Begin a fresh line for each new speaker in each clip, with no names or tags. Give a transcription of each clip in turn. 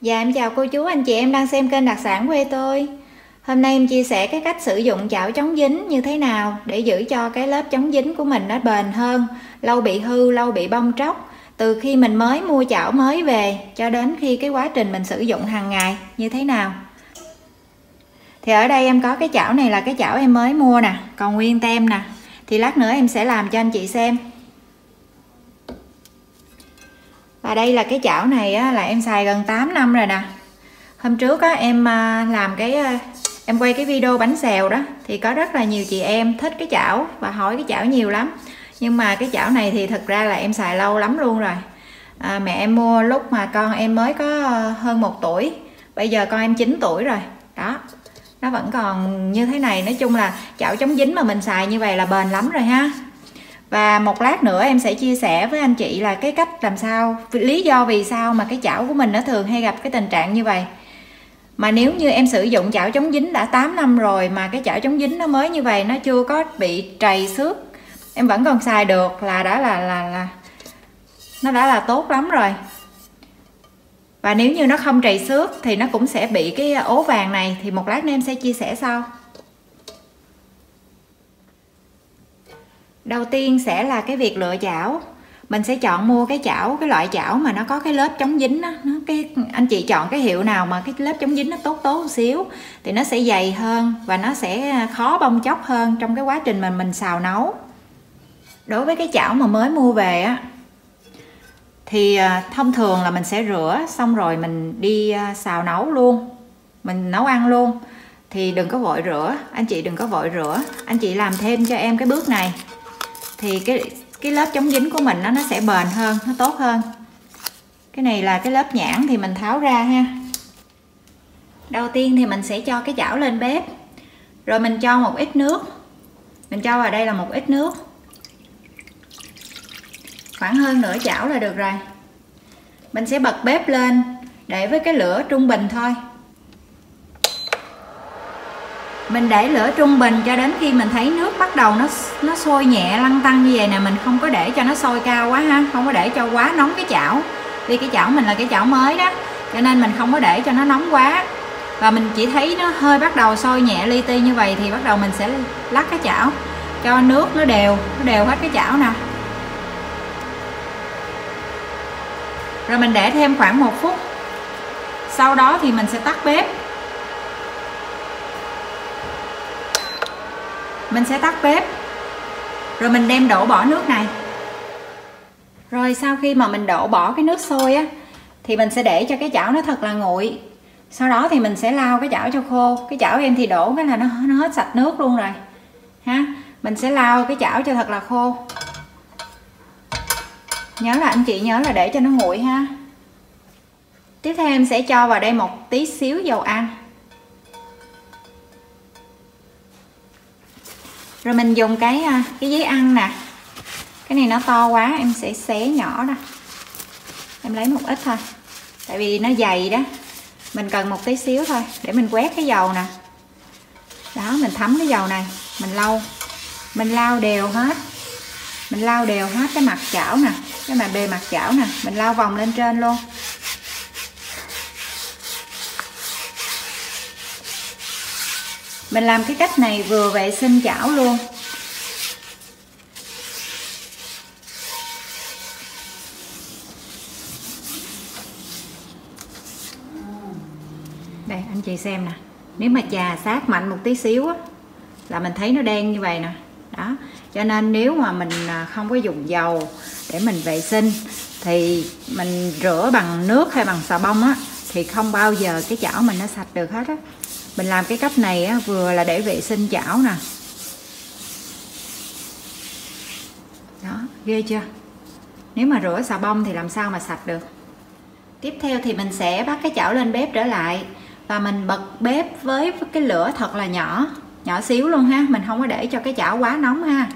Dạ em chào cô chú anh chị em đang xem kênh đặc sản quê tôi. Hôm nay em chia sẻ cái cách sử dụng chảo chống dính như thế nào để giữ cho cái lớp chống dính của mình nó bền hơn, lâu bị hư, lâu bị bong tróc. Từ khi mình mới mua chảo mới về cho đến khi cái quá trình mình sử dụng hàng ngày như thế nào. Thì ở đây em có cái chảo này là cái chảo em mới mua nè, còn nguyên tem nè. Thì lát nữa em sẽ làm cho anh chị xem. Và đây là cái chảo này á, là em xài gần 8 năm rồi nè. Hôm trước á, em làm em quay cái video bánh xèo đó thì có rất là nhiều chị em thích cái chảo và hỏi cái chảo nhiều lắm. Nhưng mà cái chảo này thì thực ra là em xài lâu lắm luôn rồi. Mẹ em mua lúc mà con em mới có hơn 1 tuổi. Bây giờ con em 9 tuổi rồi. Đó. Nó vẫn còn như thế này. Nói chung là chảo chống dính mà mình xài như vậy là bền lắm rồi ha. Và một lát nữa em sẽ chia sẻ với anh chị là cái cách làm sao, lý do vì sao mà cái chảo của mình nó thường hay gặp cái tình trạng như vậy. Mà nếu như em sử dụng chảo chống dính đã 8 năm rồi mà cái chảo chống dính nó mới như vậy, nó chưa có bị trầy xước, em vẫn còn xài được là nó đã là tốt lắm rồi. Và nếu như nó không trầy xước thì nó cũng sẽ bị cái ố vàng này, thì một lát nữa em sẽ chia sẻ sau. Đầu tiên sẽ là cái việc lựa chảo. Mình sẽ chọn mua cái loại chảo mà nó có cái lớp chống dính đó. Anh chị chọn cái hiệu nào mà cái lớp chống dính nó tốt một xíu thì nó sẽ dày hơn và nó sẽ khó bong chóc hơn trong cái quá trình mà mình xào nấu. Đối với cái chảo mà mới mua về á thì thông thường là mình sẽ rửa xong rồi mình đi xào nấu luôn, mình nấu ăn luôn. Thì đừng có vội rửa, anh chị đừng có vội rửa. Anh chị làm thêm cho em cái bước này thì cái lớp chống dính của mình nó sẽ bền hơn, nó tốt hơn. Cái này là cái lớp nhãn thì mình tháo ra ha. Đầu tiên thì mình sẽ cho cái chảo lên bếp, rồi mình cho một ít nước. Mình cho vào đây là một ít nước, khoảng hơn nửa chảo là được rồi. Mình sẽ bật bếp lên để với cái lửa trung bình thôi. Mình để lửa trung bình cho đến khi mình thấy nước bắt đầu nó sôi nhẹ lăn tăn như vậy nè. Mình không có để cho nó sôi cao quá ha, không có để cho quá nóng cái chảo. Vì cái chảo mình là cái chảo mới đó, cho nên mình không có để cho nó nóng quá. Và mình chỉ thấy nó hơi bắt đầu sôi nhẹ li ti như vậy thì bắt đầu mình sẽ lắc cái chảo cho nước nó đều hết cái chảo nè. Rồi mình để thêm khoảng 1 phút. Sau đó thì mình sẽ tắt bếp. Mình sẽ tắt bếp rồi mình đem đổ bỏ nước này. Rồi sau khi mà mình đổ bỏ cái nước sôi á thì mình sẽ để cho cái chảo nó thật là nguội. Sau đó thì mình sẽ lau cái chảo cho khô. Cái chảo em thì đổ cái là nó hết sạch nước luôn rồi ha. Mình sẽ lau cái chảo cho thật là khô. Nhớ là anh chị nhớ là để cho nó nguội ha. Tiếp theo em sẽ cho vào đây một tí xíu dầu ăn. Rồi mình dùng cái giấy ăn nè. Cái này nó to quá em sẽ xé nhỏ ra. Em lấy một ít thôi. Tại vì nó dày đó. Mình cần một tí xíu thôi để mình quét cái dầu nè. Đó, mình thấm cái dầu này, mình lau đều hết. Mình lau đều hết cái mặt chảo nè, cái bề mặt chảo nè, mình lau vòng lên trên luôn. Mình làm cái cách này vừa vệ sinh chảo luôn. Đây anh chị xem nè. Nếu mà chà sát mạnh một tí xíu á là mình thấy nó đen như vậy nè. Đó. Cho nên nếu mà mình không có dùng dầu để mình vệ sinh thì mình rửa bằng nước hay bằng xà bông á thì không bao giờ cái chảo mình nó sạch được hết á. Mình làm cái cách này á, vừa là để vệ sinh chảo nè. Đó, ghê chưa? Nếu mà rửa xà bông thì làm sao mà sạch được. Tiếp theo thì mình sẽ bắt cái chảo lên bếp trở lại. Và mình bật bếp với cái lửa thật là nhỏ, nhỏ xíu luôn ha. Mình không có để cho cái chảo quá nóng ha.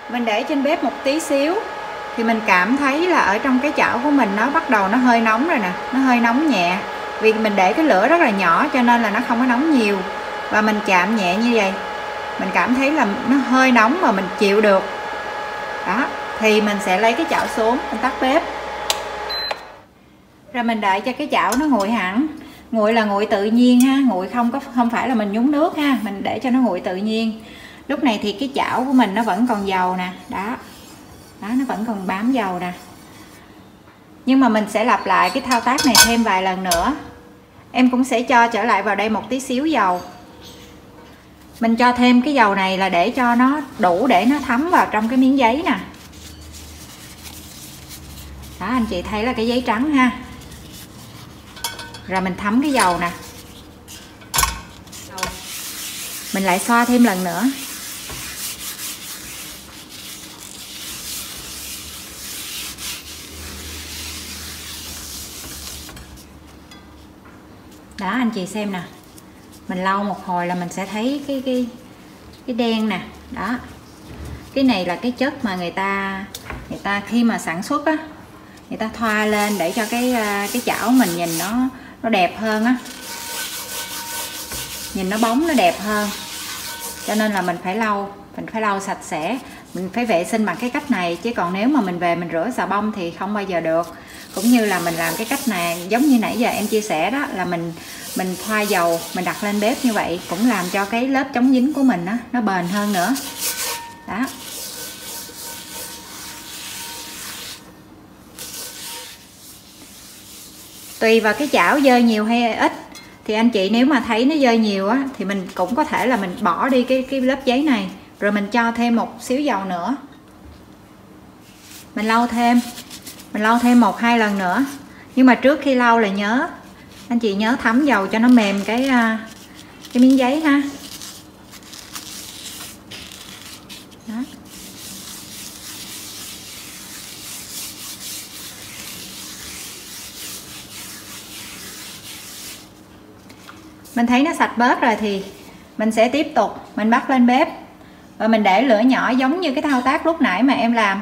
Mình để trên bếp một tí xíu thì mình cảm thấy là ở trong cái chảo của mình nó bắt đầu nó hơi nóng rồi nè. Nó hơi nóng nhẹ. Vì mình để cái lửa rất là nhỏ cho nên là nó không có nóng nhiều. Và mình chạm nhẹ như vậy, mình cảm thấy là nó hơi nóng mà mình chịu được. Đó, thì mình sẽ lấy cái chảo xuống, mình tắt bếp. Rồi mình đợi cho cái chảo nó nguội hẳn. Nguội là nguội tự nhiên ha, nguội không phải là mình nhúng nước ha, mình để cho nó nguội tự nhiên. Lúc này thì cái chảo của mình nó vẫn còn dầu nè, đó. Đó, nó vẫn còn bám dầu nè. Nhưng mà mình sẽ lặp lại cái thao tác này thêm vài lần nữa. Em cũng sẽ cho trở lại vào đây một tí xíu dầu. Mình cho thêm cái dầu này là để cho nó đủ để nó thấm vào trong cái miếng giấy nè. Đó, anh chị thấy là cái giấy trắng ha. Rồi mình thấm cái dầu nè. Mình lại xoa thêm lần nữa. Đó, anh chị xem nè. Mình lau một hồi là mình sẽ thấy cái đen nè. Đó. Cái này là cái chất mà người ta khi mà sản xuất á, người ta thoa lên để cho cái chảo mình nhìn nó đẹp hơn á. Nhìn nó bóng, nó đẹp hơn. Cho nên là mình phải lau sạch sẽ, mình phải vệ sinh bằng cái cách này, chứ còn nếu mà mình về mình rửa xà bông thì không bao giờ được. Cũng như là mình làm cái cách này giống như nãy giờ em chia sẻ đó, là mình thoa dầu, mình đặt lên bếp như vậy cũng làm cho cái lớp chống dính của mình á nó bền hơn nữa. Đó. Tùy vào cái chảo dơ nhiều hay ít, thì anh chị nếu mà thấy nó dơ nhiều á thì mình cũng có thể là mình bỏ đi cái lớp giấy này, rồi mình cho thêm một xíu dầu nữa. Mình lau thêm 1-2 lần nữa. Nhưng mà trước khi lau là anh chị nhớ thấm dầu cho nó mềm cái miếng giấy ha. Đó. Mình thấy nó sạch bớt rồi thì mình sẽ tiếp tục mình bắt lên bếp và mình để lửa nhỏ giống như cái thao tác lúc nãy mà em làm,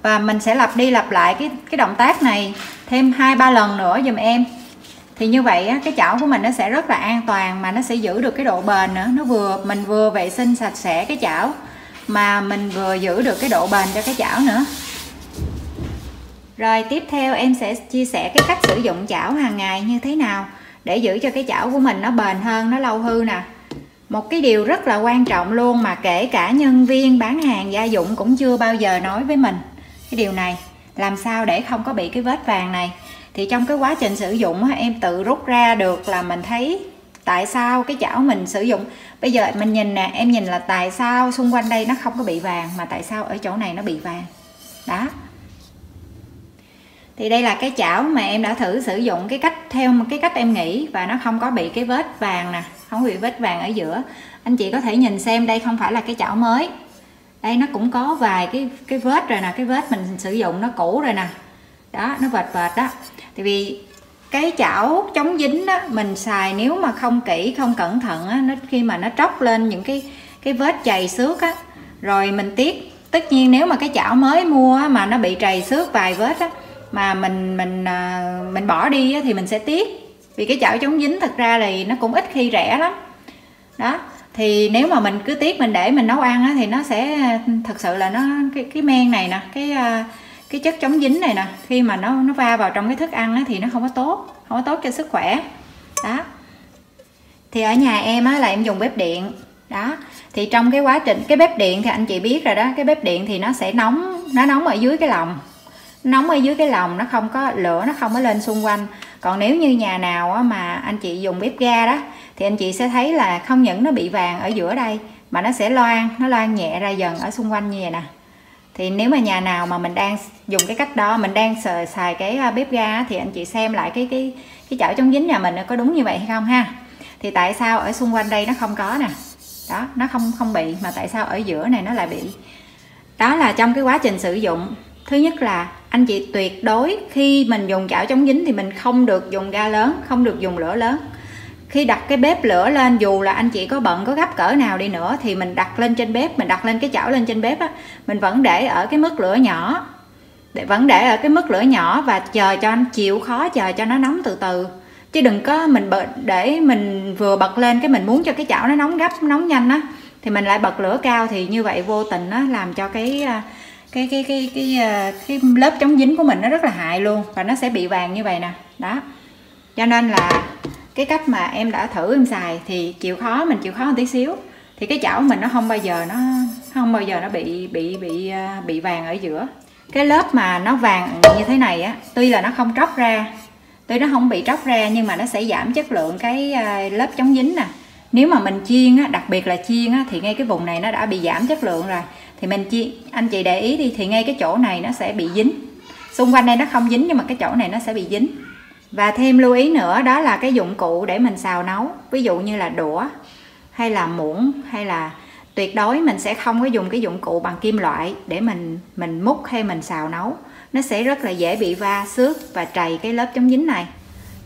và mình sẽ lặp đi lặp lại cái động tác này thêm 2-3 lần nữa giùm em. Thì như vậy á, cái chảo của mình nó sẽ rất là an toàn, mà nó sẽ giữ được cái độ bền nữa. Mình vừa vệ sinh sạch sẽ cái chảo mà mình vừa giữ được cái độ bền cho cái chảo nữa. Rồi tiếp theo em sẽ chia sẻ cái cách sử dụng chảo hàng ngày như thế nào để giữ cho cái chảo của mình nó bền hơn, nó lâu hư nè. Một cái điều rất là quan trọng luôn mà kể cả nhân viên bán hàng gia dụng cũng chưa bao giờ nói với mình cái điều này, làm sao để không có bị cái vết vàng này. Thì trong cái quá trình sử dụng em tự rút ra được là mình thấy tại sao cái chảo mình sử dụng. Bây giờ mình nhìn nè, em nhìn là tại sao xung quanh đây nó không có bị vàng, mà tại sao ở chỗ này nó bị vàng. Đó. Thì đây là cái chảo mà em đã thử sử dụng theo một cái cách em nghĩ, và nó không có bị cái vết vàng nè, không bị vết vàng ở giữa. Anh chị có thể nhìn xem, đây không phải là cái chảo mới. Đây nó cũng có vài cái vết rồi nè, cái vết mình sử dụng nó cũ rồi nè. Đó, nó vệt đó. Tại vì cái chảo chống dính đó, mình xài nếu mà không kỹ, không cẩn thận á, khi mà nó tróc lên những cái vết chày xước á, rồi mình tiếc. Tất nhiên nếu mà cái chảo mới mua á, mà nó bị trầy xước vài vết á, mà mình bỏ đi á, thì mình sẽ tiếc. Vì cái chảo chống dính thật ra thì nó cũng ít khi rẻ lắm. Đó. Thì nếu mà mình cứ tiếc mình để mình nấu ăn á, thì nó sẽ thật sự là cái men này nè, cái chất chống dính này nè, khi mà nó va vào trong cái thức ăn á, thì nó không có tốt cho sức khỏe. Đó. Thì ở nhà em á, là em dùng bếp điện. Đó. Thì trong cái quá trình cái bếp điện thì anh chị biết rồi đó, cái bếp điện thì nó sẽ nóng ở dưới cái lồng. Nóng ở dưới cái lồng, nó không có lửa, nó không có lên xung quanh. Còn nếu như nhà nào á, mà anh chị dùng bếp ga đó, thì anh chị sẽ thấy là không những nó bị vàng ở giữa đây, mà nó sẽ loang nhẹ ra dần ở xung quanh như vậy nè. Thì nếu mà nhà nào mà mình đang dùng cái cách đó, mình đang xài cái bếp ga, thì anh chị xem lại cái chảo chống dính nhà mình có đúng như vậy hay không ha. Thì tại sao ở xung quanh đây nó không có nè. Đó, nó không bị, mà tại sao ở giữa này nó lại bị. Đó là trong cái quá trình sử dụng. Thứ nhất là anh chị tuyệt đối khi mình dùng chảo chống dính thì mình không được dùng ga lớn, không được dùng lửa lớn. Khi đặt cái bếp lửa lên, dù là anh chị có bận có gấp cỡ nào đi nữa, thì mình đặt lên trên bếp, mình đặt lên cái chảo lên trên bếp á, mình vẫn để ở cái mức lửa nhỏ. Và chờ cho anh chịu khó, chờ cho nó nóng từ từ. Chứ đừng có mình vừa bật lên cái mình muốn cho cái chảo nó nóng gấp, nóng nhanh á, thì mình lại bật lửa cao, thì như vậy vô tình nó làm cho cái lớp chống dính của mình nó rất là hại luôn, và nó sẽ bị vàng như vậy nè. Đó, cho nên là cái cách mà em đã thử em xài thì mình chịu khó một tí xíu thì cái chảo mình nó không bao giờ nó bị vàng ở giữa. Cái lớp mà nó vàng như thế này á, tuy là nó không tróc ra, tuy nó không bị tróc ra, nhưng mà nó sẽ giảm chất lượng cái lớp chống dính nè. Nếu mà mình chiên á, đặc biệt là chiên á, thì ngay cái vùng này nó đã bị giảm chất lượng rồi, thì mình chiên, anh chị để ý đi, thì ngay cái chỗ này nó sẽ bị dính. Xung quanh đây nó không dính nhưng mà cái chỗ này nó sẽ bị dính. Và thêm lưu ý nữa, đó là cái dụng cụ để mình xào nấu, ví dụ như là đũa hay là muỗng, hay là tuyệt đối mình sẽ không có dùng cái dụng cụ bằng kim loại để mình múc hay mình xào nấu. Nó sẽ rất là dễ bị va xước và trầy cái lớp chống dính này.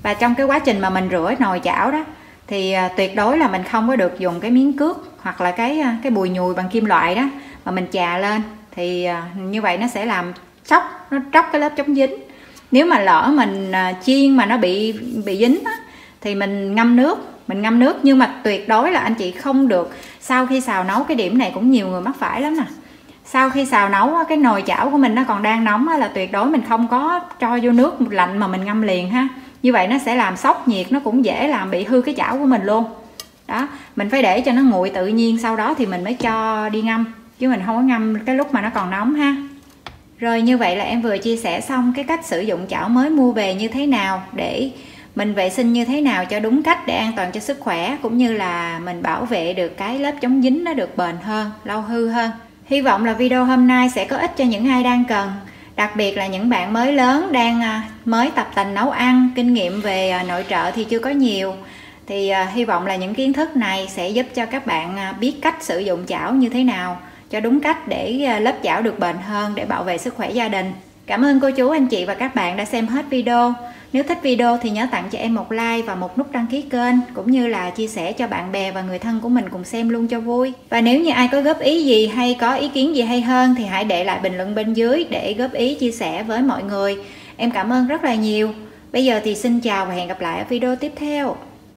Và trong cái quá trình mà mình rửa nồi chảo đó thì tuyệt đối là mình không có được dùng cái miếng cước hoặc là cái bùi nhùi bằng kim loại đó mà mình chà lên, thì như vậy nó sẽ làm nó tróc cái lớp chống dính. Nếu mà lỡ mình chiên mà nó bị dính á, thì mình ngâm nước, nhưng mà tuyệt đối là anh chị không được sau khi xào nấu, cái điểm này cũng nhiều người mắc phải lắm nè. Sau khi xào nấu cái nồi chảo của mình nó còn đang nóng là tuyệt đối mình không có cho vô nước lạnh mà mình ngâm liền ha. Như vậy nó sẽ làm sốc nhiệt, nó cũng dễ làm bị hư cái chảo của mình luôn. Đó, mình phải để cho nó nguội tự nhiên, sau đó thì mình mới cho đi ngâm, chứ mình không có ngâm cái lúc mà nó còn nóng ha. Rồi, như vậy là em vừa chia sẻ xong cái cách sử dụng chảo mới mua về như thế nào, để mình vệ sinh như thế nào cho đúng cách để an toàn cho sức khỏe, cũng như là mình bảo vệ được cái lớp chống dính nó được bền hơn, lâu hư hơn. Hy vọng là video hôm nay sẽ có ích cho những ai đang cần, đặc biệt là những bạn mới lớn đang mới tập tành nấu ăn, kinh nghiệm về nội trợ thì chưa có nhiều. Thì hy vọng là những kiến thức này sẽ giúp cho các bạn biết cách sử dụng chảo như thế nào cho đúng cách để lớp chảo được bền hơn, để bảo vệ sức khỏe gia đình. Cảm ơn cô chú, anh chị và các bạn đã xem hết video. Nếu thích video thì nhớ tặng cho em một like và một nút đăng ký kênh, cũng như là chia sẻ cho bạn bè và người thân của mình cùng xem luôn cho vui. Và nếu như ai có góp ý gì hay có ý kiến gì hay hơn thì hãy để lại bình luận bên dưới để góp ý chia sẻ với mọi người. Em cảm ơn rất là nhiều. Bây giờ thì xin chào và hẹn gặp lại ở video tiếp theo.